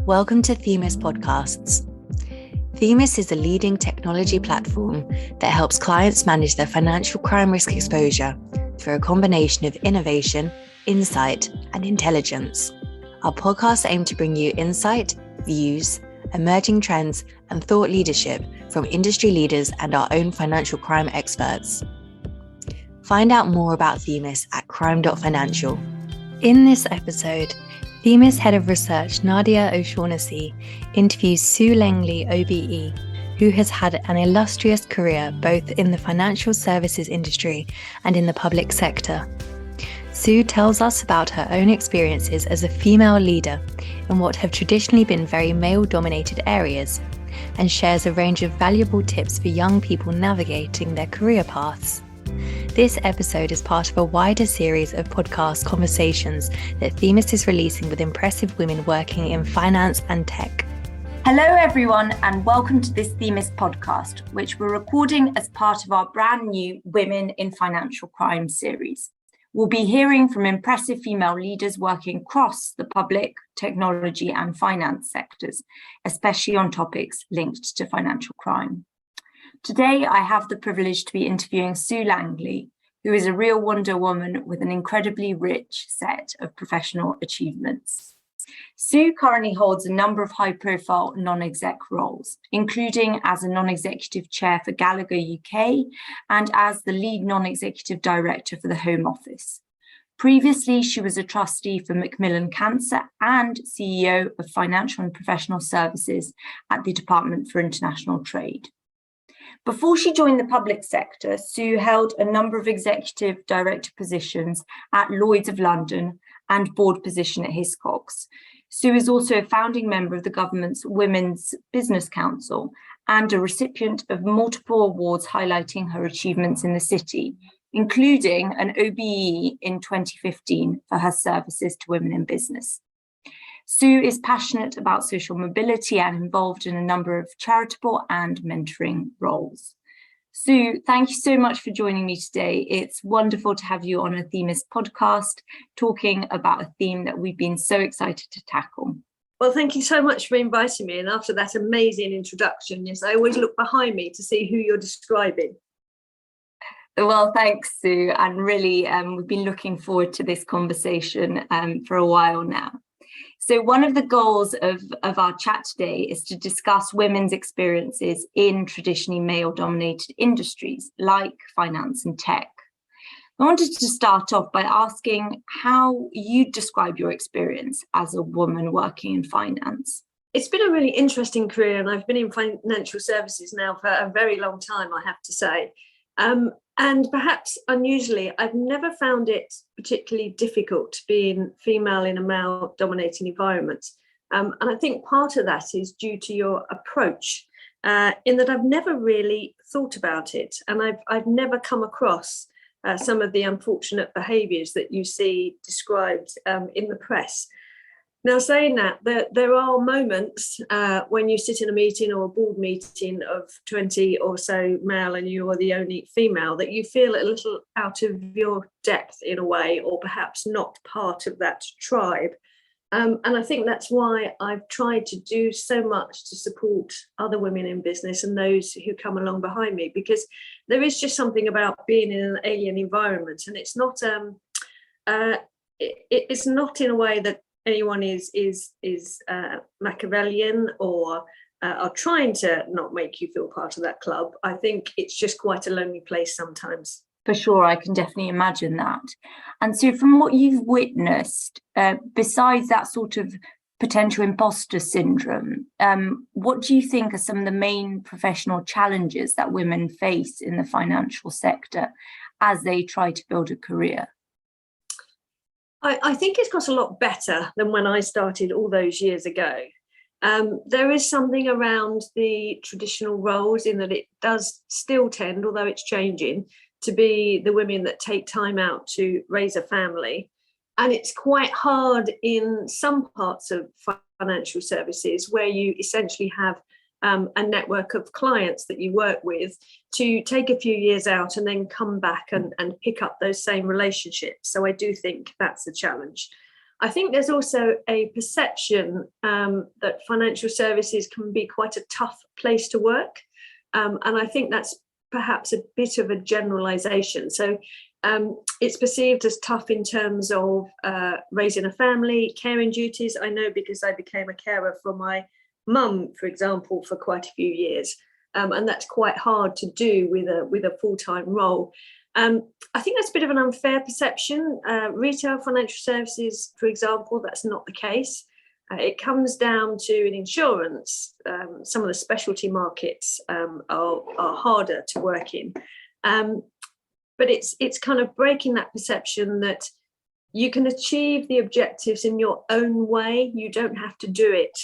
Welcome to Themis Podcasts. Themis is a leading technology platform that helps clients manage their financial crime risk exposure through a combination of innovation, insight, and intelligence. Our podcasts aim to bring you insight, views, emerging trends, and thought leadership from industry leaders and our own financial crime experts. Find out more about Themis at crime.financial. In this episode, Themis Head of Research Nadia O'Shaughnessy interviews Sue Langley OBE, who has had an illustrious career both in the financial services industry and in the public sector. Sue tells us about her own experiences as a female leader in what have traditionally been very male-dominated areas, and shares a range of valuable tips for young people navigating their career paths. This episode is part of a wider series of podcast conversations that Themis is releasing with impressive women working in finance and tech. Hello everyone, and welcome to this Themis podcast, which we're recording as part of our brand new Women in Financial Crime series. We'll be hearing from impressive female leaders working across the public, technology and finance sectors, especially on topics linked to financial crime. Today, I have the privilege to be interviewing Sue Langley, who is a real Wonder Woman with an incredibly rich set of professional achievements. Sue currently holds a number of high-profile non-exec roles, including as a non-executive chair for Gallagher UK and as the lead non-executive director for the Home Office. Previously, she was a trustee for Macmillan Cancer and CEO of Financial and Professional Services at the Department for International Trade. Before she joined the public sector, Sue held a number of executive director positions at Lloyd's of London and board position at Hiscox. Sue is also a founding member of the government's Women's Business Council and a recipient of multiple awards highlighting her achievements in the city, including an OBE in 2015 for her services to women in business. Sue is passionate about social mobility and involved in a number of charitable and mentoring roles. Sue, thank you so much for joining me today. It's wonderful to have you on a Themis podcast talking about a theme that we've been so excited to tackle. Well, thank you so much for inviting me. And after that amazing introduction, yes, I always look behind me to see who you're describing. Well, thanks, Sue. And really, we've been looking forward to this conversation for a while now. So one of the goals of our chat today is to discuss women's experiences in traditionally male-dominated industries like finance and tech. I wanted to start off by asking how you describe your experience as a woman working in finance. It's been a really interesting career, and I've been in financial services now for a very long time, I have to say. And perhaps unusually, I've never found it particularly difficult being female in a male-dominating environment. And I think part of that is due to your approach, in that I've never really thought about it. And I've never come across some of the unfortunate behaviours that you see described in the press. Now, saying that, there are moments when you sit in a meeting or a board meeting of 20 or so male and you are the only female that you feel a little out of your depth in a way, or perhaps not part of that tribe. And I think that's why I've tried to do so much to support other women in business and those who come along behind me, because there is just something about being in an alien environment, and it's not it's not in a way that anyone is Machiavellian or are trying to not make you feel part of that club. I think it's just quite a lonely place sometimes. For sure, I can definitely imagine that. And so from what you've witnessed, besides that sort of potential imposter syndrome, what do you think are some of the main professional challenges that women face in the financial sector as they try to build a career? I think it's got a lot better than when I started all those years ago. There is something around the traditional roles in that it does still tend, although it's changing, to be the women that take time out to raise a family. And it's quite hard in some parts of financial services where you essentially have a network of clients that you work with to take a few years out and then come back and pick up those same relationships. So I do think that's a challenge. I think there's also a perception that financial services can be quite a tough place to work. And I think that's perhaps a bit of a generalization. So it's perceived as tough in terms of raising a family, caring duties. I know because I became a carer for my mum, for example, for quite a few years. And that's quite hard to do with a full-time role. I think that's a bit of an unfair perception. Retail financial services, for example, that's not the case. It comes down to in insurance. Some of the specialty markets are harder to work in. But it's kind of breaking that perception that you can achieve the objectives in your own way. You don't have to do it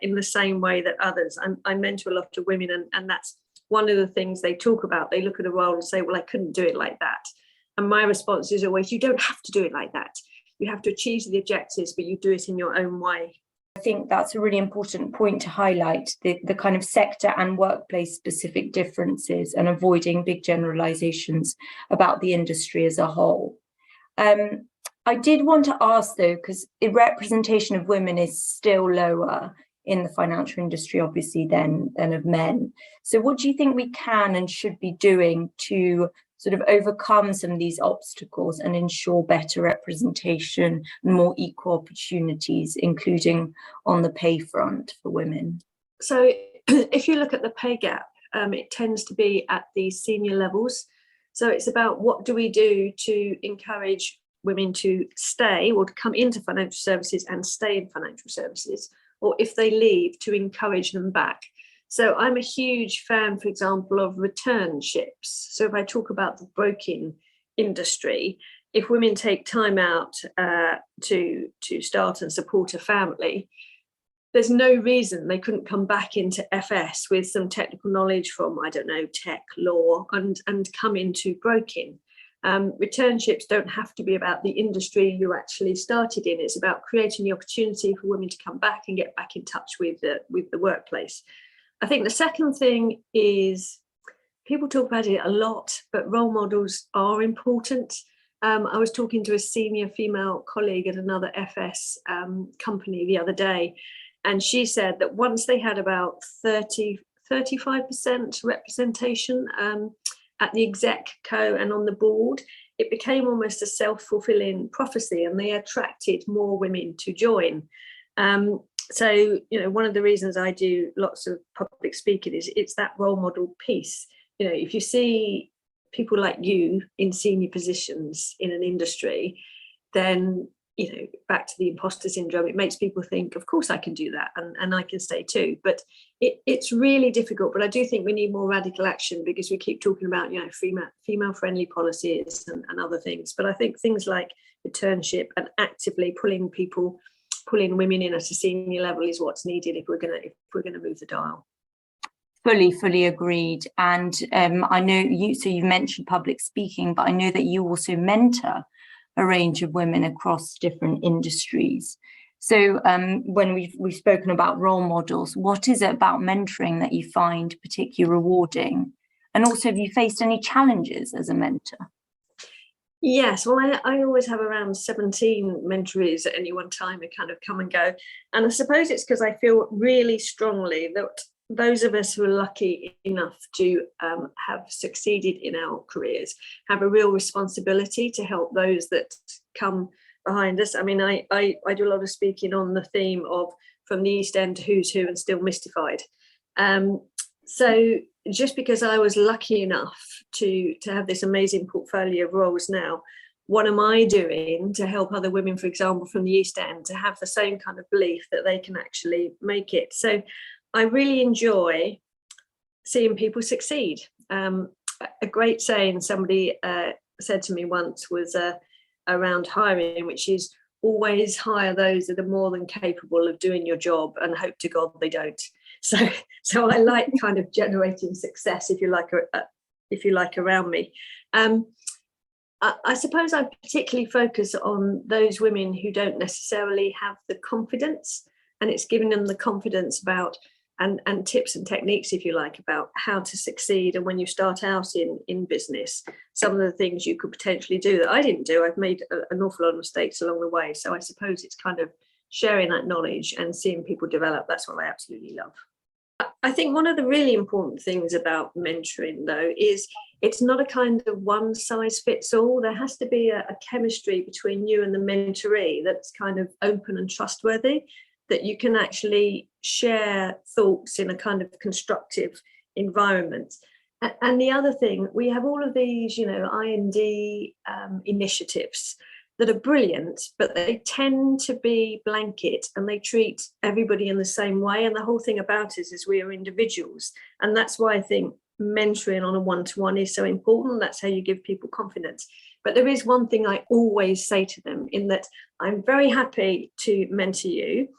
in the same way that others. I mentor a lot of women, and that's one of the things they talk about. They look at a role and say, well, I couldn't do it like that. And my response is always, you don't have to do it like that. You have to achieve the objectives, but you do it in your own way. I think that's a really important point to highlight, the kind of sector and workplace specific differences and avoiding big generalizations about the industry as a whole. I did want to ask though, because the representation of women is still lower in the financial industry, obviously, than of men. So what do you think we can and should be doing to sort of overcome some of these obstacles and ensure better representation and more equal opportunities, including on the pay front for women? So if you look at the pay gap, it tends to be at the senior levels. So it's about what do we do to encourage women to stay or to come into financial services and stay in financial services, or if they leave, to encourage them back. So I'm a huge fan, for example, of returnships. So if I talk about the broking industry, if women take time out to start and support a family, there's no reason they couldn't come back into FS with some technical knowledge from, I don't know, tech, law, and come into broking. Returnships don't have to be about the industry you actually started in. It's about creating the opportunity for women to come back and get back in touch with the workplace. I think the second thing is, people talk about it a lot, but role models are important. I was talking to a senior female colleague at another FS company the other day, and she said that once they had about 35% representation at the exec co and on the board, it became almost a self-fulfilling prophecy, and they attracted more women to join. So, you know, one of the reasons I do lots of public speaking is it's that role model piece. You know, if you see people like you in senior positions in an industry, then, you know, back to the imposter syndrome, it makes people think, of course I can do that, and I can stay too. But it's really difficult. But I do think we need more radical action, because we keep talking about, you know, female friendly policies and other things. But I think things like returnship and actively pulling women in at a senior level is what's needed if we're gonna move the dial. Fully agreed. And I know you mentioned public speaking, but I know that you also mentor a range of women across different industries. So when we've spoken about role models, what is it about mentoring that you find particularly rewarding? And also, have you faced any challenges as a mentor? Yes, well, I always have around 17 mentorees at any one time who kind of come and go. And I suppose it's because I feel really strongly that those of us who are lucky enough to have succeeded in our careers have a real responsibility to help those that come behind us. I mean, I do a lot of speaking on the theme of from the East End to who's who and still mystified. So just because I was lucky enough to have this amazing portfolio of roles now, what am I doing to help other women, for example, from the East End, to have the same kind of belief that they can actually make it? So I really enjoy seeing people succeed. A great saying somebody said to me once was around hiring, which is always hire those that are more than capable of doing your job and hope to God they don't. So I like kind of generating success, if you like, around me. I suppose I particularly focus on those women who don't necessarily have the confidence, and it's giving them the confidence about and tips and techniques, if you like, about how to succeed. And when you start out in business, some of the things you could potentially do that I didn't do. I've made an awful lot of mistakes along the way. So I suppose it's kind of sharing that knowledge and seeing people develop. That's what I absolutely love. I think one of the really important things about mentoring, though, is it's not a kind of one size fits all. There has to be a chemistry between you and the mentoree that's kind of open and trustworthy, that you can actually share thoughts in a kind of constructive environment. And the other thing, we have all of these, I&D initiatives that are brilliant, but they tend to be blanket and they treat everybody in the same way. And the whole thing about it is we are individuals. And that's why I think mentoring on a one-to-one is so important. That's how you give people confidence. But there is one thing I always say to them, in that I'm very happy to mentor you,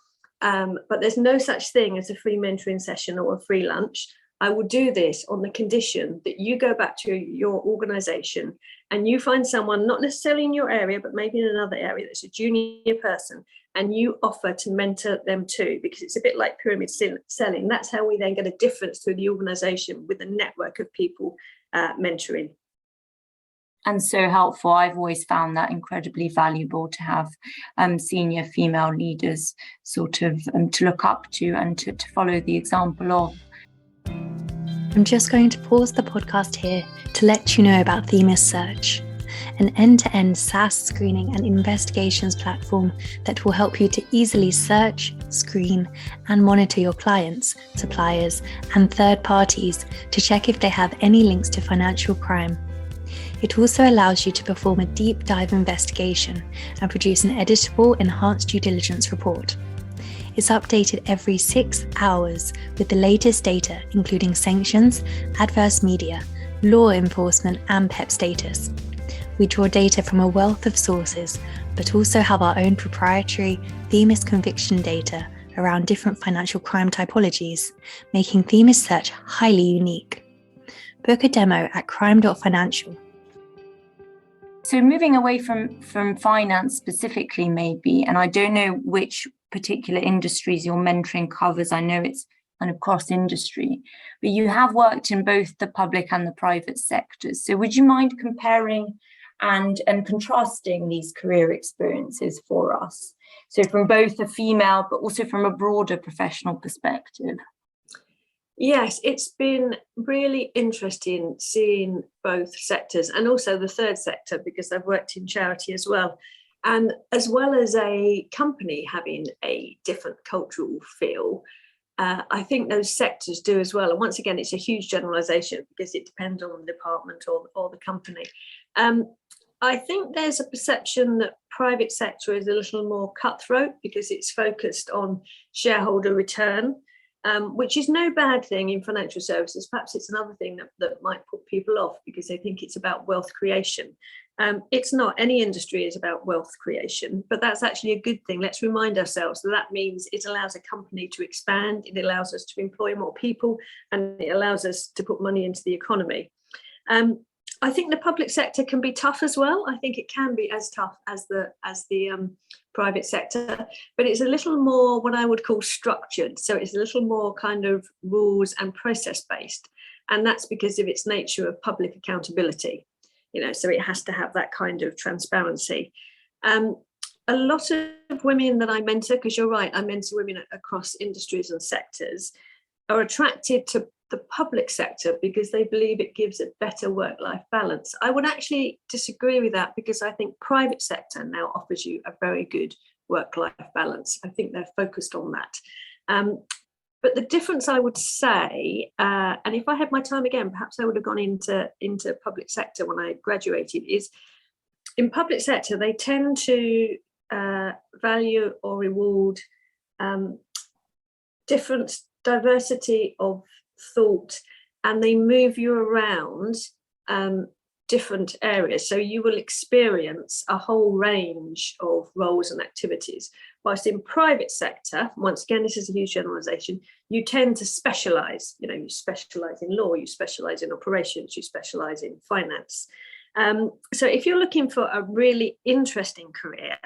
but there's no such thing as a free mentoring session or a free lunch. I will do this on the condition that you go back to your organization and you find someone, not necessarily in your area, but maybe in another area that's a junior person, and you offer to mentor them too, because it's a bit like pyramid selling. That's how we then get a difference through the organization with a network of people mentoring. And so helpful. I've always found that incredibly valuable to have senior female leaders sort of to look up to and to follow the example of. I'm just going to pause the podcast here to let you know about Themis Search, an end-to-end SaaS screening and investigations platform that will help you to easily search, screen, and monitor your clients, suppliers, and third parties to check if they have any links to financial crime. It also allows you to perform a deep dive investigation and produce an editable enhanced due diligence report. It's updated every 6 hours with the latest data, including sanctions, adverse media, law enforcement, and PEP status. We draw data from a wealth of sources, but also have our own proprietary Themis conviction data around different financial crime typologies, making Themis Search highly unique. Book a demo at crime.financial. So moving away from finance specifically, maybe, and I don't know which particular industries your mentoring covers. I know it's kind of cross-industry, but you have worked in both the public and the private sectors. So would you mind comparing and contrasting these career experiences for us? So from both a female, but also from a broader professional perspective. Yes, it's been really interesting seeing both sectors, and also the third sector, because I've worked in charity as well. And as well as a company having a different cultural feel, I think those sectors do as well. And once again, it's a huge generalization because it depends on the department or the company. I think there's a perception that private sector is a little more cutthroat because it's focused on shareholder return, which is no bad thing in financial services. Perhaps it's another thing that might put people off because they think it's about wealth creation. It's not. Any industry is about wealth creation, but that's actually a good thing. Let's remind ourselves that means it allows a company to expand, it allows us to employ more people, and it allows us to put money into the economy. I think the public sector can be tough as well. I think it can be as tough as the private sector, but it's a little more what I would call structured. So it's a little more kind of rules and process based, and that's because of its nature of public accountability. So it has to have that kind of transparency. A lot of women that I mentor, because you're right, I mentor women across industries and sectors, are attracted to the public sector because they believe it gives a better work-life balance. I would actually disagree with that because I think private sector now offers you a very good work-life balance. I think they're focused on that. But the difference, I would say, and if I had my time again, perhaps I would have gone into public sector when I graduated, is in public sector, they tend to value or reward different diversity of thought, and they move you around different areas. So you will experience a whole range of roles and activities. Whilst in private sector, once again, this is a huge generalization, you tend to specialize. You specialize in law, you specialize in operations, you specialize in finance. So if you're looking for a really interesting career,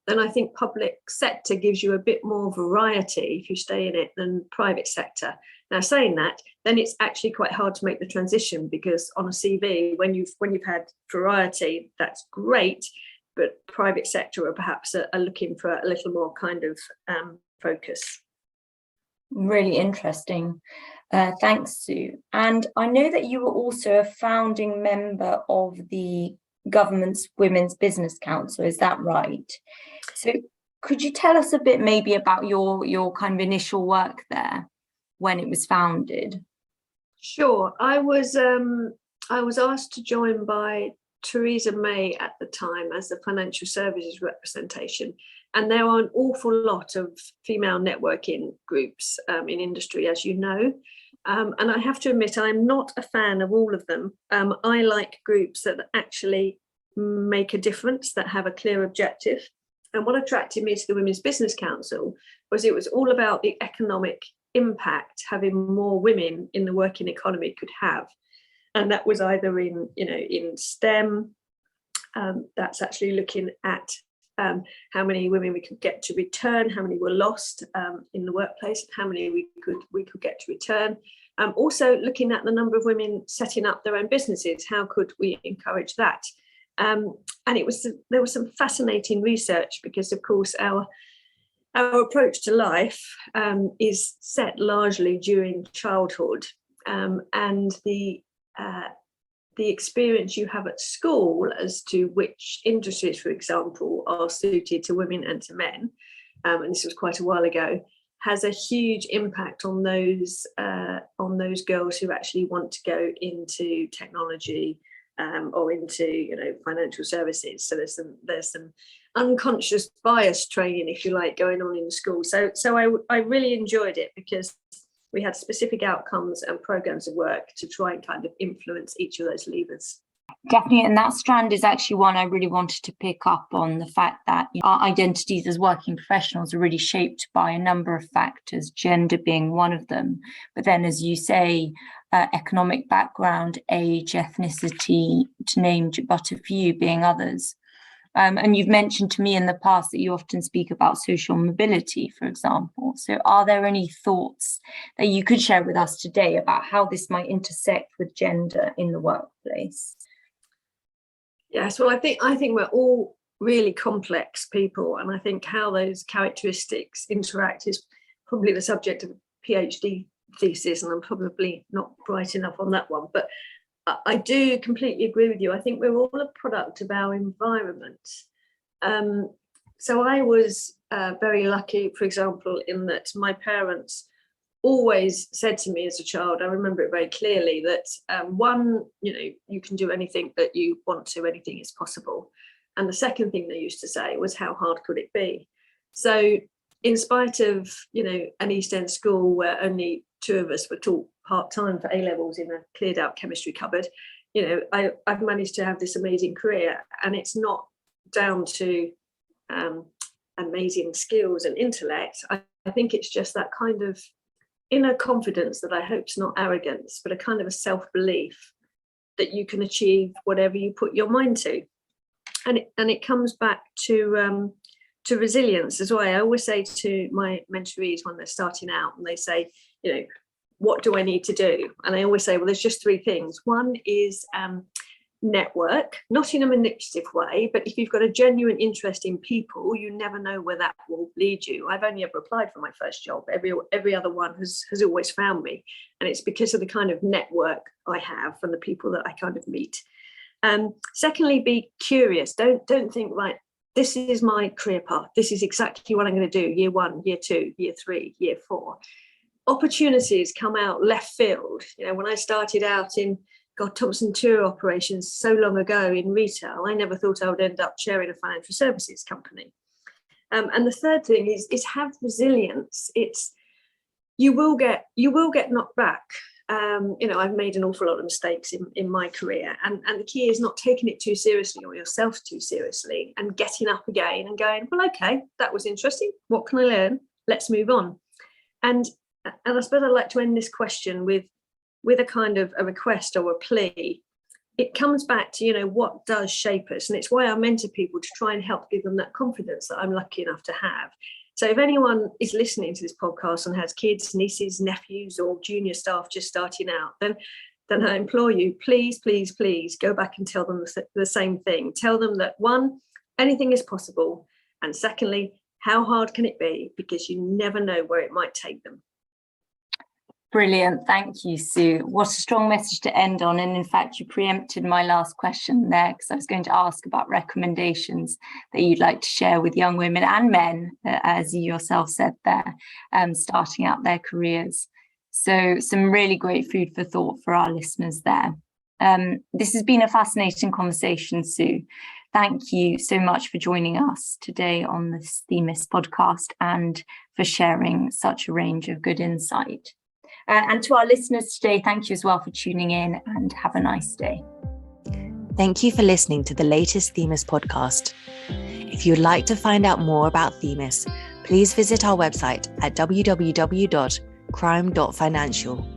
then I think public sector gives you a bit more variety if you stay in it than private sector. Now, saying that, then it's actually quite hard to make the transition, because on a CV, when you've had variety, that's great, but private sector are perhaps are looking for a little more kind of focus. Really interesting. Thanks, Sue. And I know that you were also a founding member of the government's Women's Business Council. Is that right? So could you tell us a bit maybe about your kind of initial work there when it was founded? Sure. I was asked to join by Theresa May at the time as the financial services representation. And there are an awful lot of female networking groups in industry, as you know. And I have to admit, I'm not a fan of all of them. I like groups that actually make a difference, that have a clear objective. And what attracted me to the Women's Business Council was it was all about the economic impact having more women in the working economy could have. And that was either in STEM, that's actually looking at how many women we could get to return, how many were lost in the workplace, how many we could get to return. Also looking at the number of women setting up their own businesses, how could we encourage that? And there was some fascinating research, because of course our approach to life is set largely during childhood, and the experience you have at school as to which industries, for example, are suited to women and to men, and this was quite a while ago, has a huge impact on those girls who actually want to go into technology or into financial services. So there's some unconscious bias training, if you like, going on in the school. So I really enjoyed it, because we had specific outcomes and programs of work to try and kind of influence each of those levers. Definitely, and that strand is actually one I really wanted to pick up on, the fact that our identities as working professionals are really shaped by a number of factors, gender being one of them. But then, as you say, economic background, age, ethnicity, to name but a few, being others. And you've mentioned to me in the past that you often speak about social mobility, for example. So are there any thoughts that you could share with us today about how this might intersect with gender in the workplace? Yes, well, I think we're all really complex people, and I think how those characteristics interact is probably the subject of a PhD thesis, and I'm probably not bright enough on that one, but I do completely agree with you. I think we're all a product of our environment. So I was very lucky, for example, in that my parents always said to me as a child, I remember it very clearly, that one, you can do anything that you want to, anything is possible. And the second thing they used to say was, how hard could it be? So in spite of, an East End school where only two of us were taught part-time for A-levels in a cleared out chemistry cupboard, I've managed to have this amazing career, and it's not down to amazing skills and intellect. I think it's just that kind of inner confidence that I hope's not arrogance, but a kind of a self-belief that you can achieve whatever you put your mind to. And it comes back to resilience as well. I always say to my mentorees when they're starting out and they say, what do I need to do? And I always say, well, there's just three things. One is network, not in a manipulative way, but if you've got a genuine interest in people, you never know where that will lead you. I've only ever applied for my first job. Every other one has always found me. And it's because of the kind of network I have and the people that I kind of meet. Secondly, be curious. Don't think, right, this is my career path. This is exactly what I'm going to do. Year 1, year 2, year 3, year 4. Opportunities come out left field. When I started out in Thompson tour operations so long ago in retail, I never thought I would end up chairing a financial services company. And the third thing is have resilience. You will get knocked back. I've made an awful lot of mistakes in my career, and the key is not taking it too seriously or yourself too seriously, and getting up again and going, well, okay, that was interesting. What can I learn? Let's move on. And I suppose I'd like to end this question with a kind of a request or a plea. it comes back to, what does shape us. And it's why I mentor people to try and help give them that confidence that I'm lucky enough to have. So if anyone is listening to this podcast and has kids, nieces, nephews, or junior staff just starting out, then I implore you, please, please, please go back and tell them the same thing. Tell them that, one, anything is possible. And secondly, how hard can it be? Because you never know where it might take them. Brilliant. Thank you, Sue. What a strong message to end on. And in fact, you preempted my last question there, because I was going to ask about recommendations that you'd like to share with young women and men, as you yourself said there, starting out their careers. So some really great food for thought for our listeners there. This has been a fascinating conversation, Sue. Thank you so much for joining us today on this Themis podcast and for sharing such a range of good insight. And to our listeners today, thank you as well for tuning in, and have a nice day. Thank you for listening to the latest Themis podcast. If you'd like to find out more about Themis, please visit our website at www.crime.financial